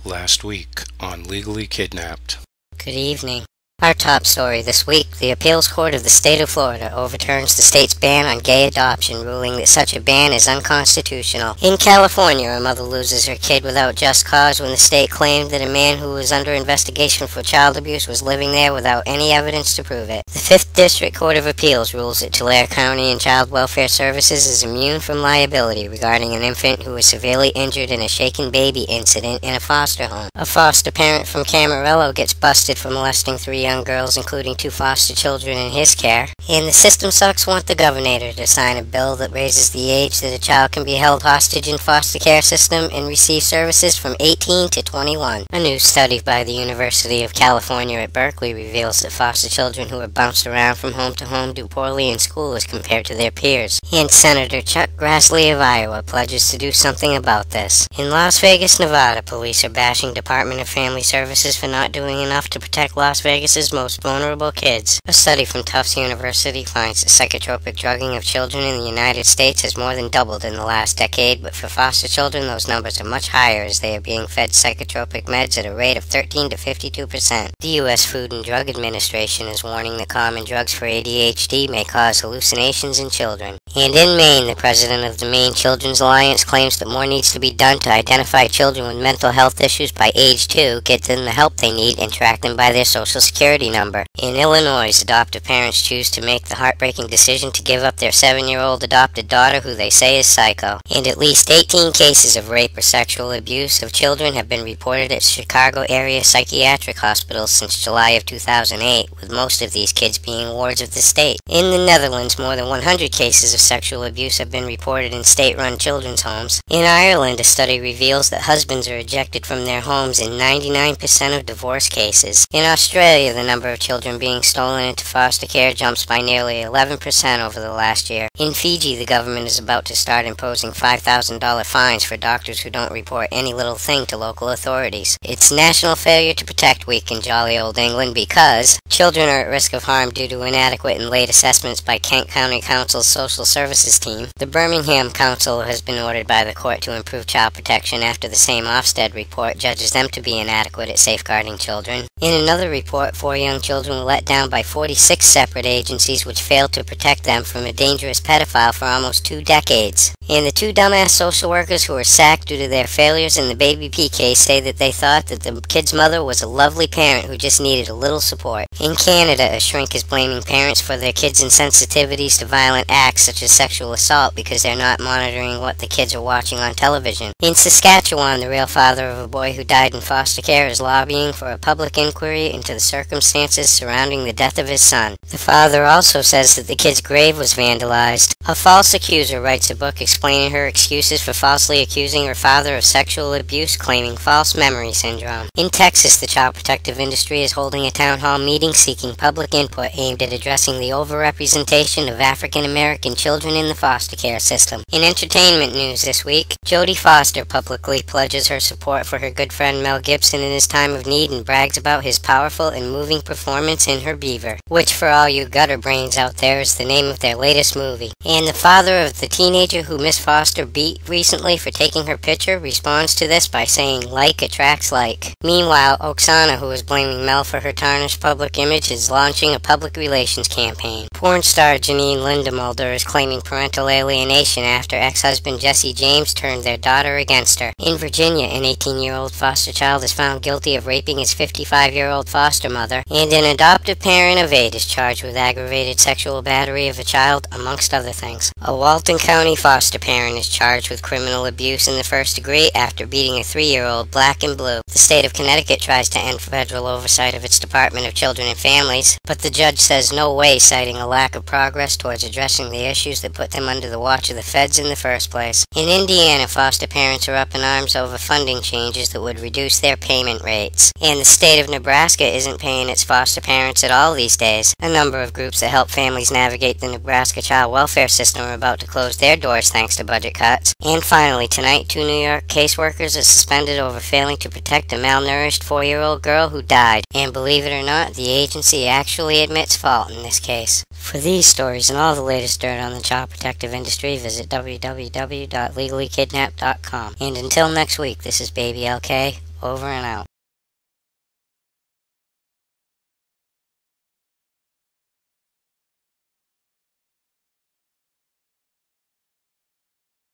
last week on Legally Kidnapped. Good evening. Our top story this week, the appeals court of the state of Florida overturns the state's ban on gay adoption, ruling that such a ban is unconstitutional. In California, a mother loses her kid without just cause when the state claimed that a man who was under investigation for child abuse was living there without any evidence to prove it. The 5th District Court of Appeals rules that Tulare County and Child Welfare Services is immune from liability regarding an infant who was severely injured in a shaken baby incident in a foster home. A foster parent from Camarillo gets busted for molesting 3 young girls, including 2 foster children in his care. And the system sucks want the governor to sign a bill that raises the age that a child can be held hostage in foster care system and receive services from 18 to 21. A new study by the University of California at Berkeley reveals that foster children who are bounced around from home to home do poorly in school as compared to their peers. And Senator Chuck Grassley of Iowa pledges to do something about this. In Las Vegas, Nevada, police are bashing Department of Family Services for not doing enough to protect Las Vegas's most vulnerable kids. A study from Tufts University finds that psychotropic drugging of children in the United States has more than doubled in the last decade, but for foster children those numbers are much higher as they are being fed psychotropic meds at a rate of 13 to 52%. The U.S. Food and Drug Administration is warning that common drugs for ADHD may cause hallucinations in children. And in Maine, the president of the Maine Children's Alliance claims that more needs to be done to identify children with mental health issues by age 2, get them the help they need, and track them by their social security number. In Illinois, adoptive parents choose to make the heartbreaking decision to give up their 7-year-old adopted daughter who they say is psycho. And at least 18 cases of rape or sexual abuse of children have been reported at Chicago area psychiatric hospitals since July of 2008, with most of these kids being wards of the state. In the Netherlands, more than 100 cases of sexual abuse have been reported in state-run children's homes. In Ireland, a study reveals that husbands are ejected from their homes in 99% of divorce cases. In Australia, the number of children being stolen into foster care jumps by nearly 11% over the last year. In Fiji, the government is about to start imposing $5,000 fines for doctors who don't report any little thing to local authorities. It's National Failure to Protect Week in jolly old England because children are at risk of harm due to inadequate and late assessments by Kent County Council's Social Services team. The Birmingham Council has been ordered by the court to improve child protection after the same Ofsted report judges them to be inadequate at safeguarding children. In another report, 4 young children were let down by 46 separate agencies which failed to protect them from a dangerous pedophile for almost 2 decades. And the 2 dumbass social workers who were sacked due to their failures in the Baby P case say that they thought that the kid's mother was a lovely parent who just needed a little support. In Canada, a shrink is blaming parents for their kids' insensitivities to violent acts such as sexual assault because they're not monitoring what the kids are watching on television. In Saskatchewan, the real father of a boy who died in foster care is lobbying for a public inquiry into the circumstances surrounding the death of his son. The father also says that the kid's grave was vandalized. A false accuser writes a book explaining her excuses for falsely accusing her father of sexual abuse, claiming false memory syndrome. In Texas, the child protective industry is holding a town hall meeting seeking public input aimed at addressing the overrepresentation of African American children in the foster care system. In entertainment news this week, Jodie Foster publicly pledges her support for her good friend Mel Gibson in his time of need and brags about his powerful and moving performance in Her Beaver, which for all you gutter brains out there is the name of their latest movie. And the father of the teenager who Miss Foster beat recently for taking her picture responds to this by saying like attracts like. Meanwhile, Oksana, who is blaming Mel for her tarnished public image, is launching a public relations campaign. Porn star Janine Lindemulder is claiming parental alienation after ex-husband Jesse James turned their daughter against her. In Virginia, an 18-year-old foster child is found guilty of raping his 55-year-old foster mother, and an adoptive parent of 8 is charged with aggravated sexual battery of a child, amongst other things. A Walton County foster parent is charged with criminal abuse in the 1st degree after beating a 3-year-old black and blue. The state of Connecticut tries to end federal oversight of its Department of Children and Families, but the judge says no way, citing a lack of progress towards addressing the issues that put them under the watch of the feds in the first place. In Indiana, foster parents are up in arms over funding changes that would reduce their payment rates. And the state of Nebraska isn't paying its foster parents at all these days. A number of groups that help families navigate the Nebraska child welfare system are about to close their doors thanks to budget cuts. And finally, tonight, 2 New York caseworkers are suspended over failing to protect a malnourished 4-year-old girl who died. And believe it or not, the agency actually admits fault in this case. For these stories and all the latest dirt on the child protective industry, visit www.legallykidnapped.com. And until next week, this is Baby LK. Over and out.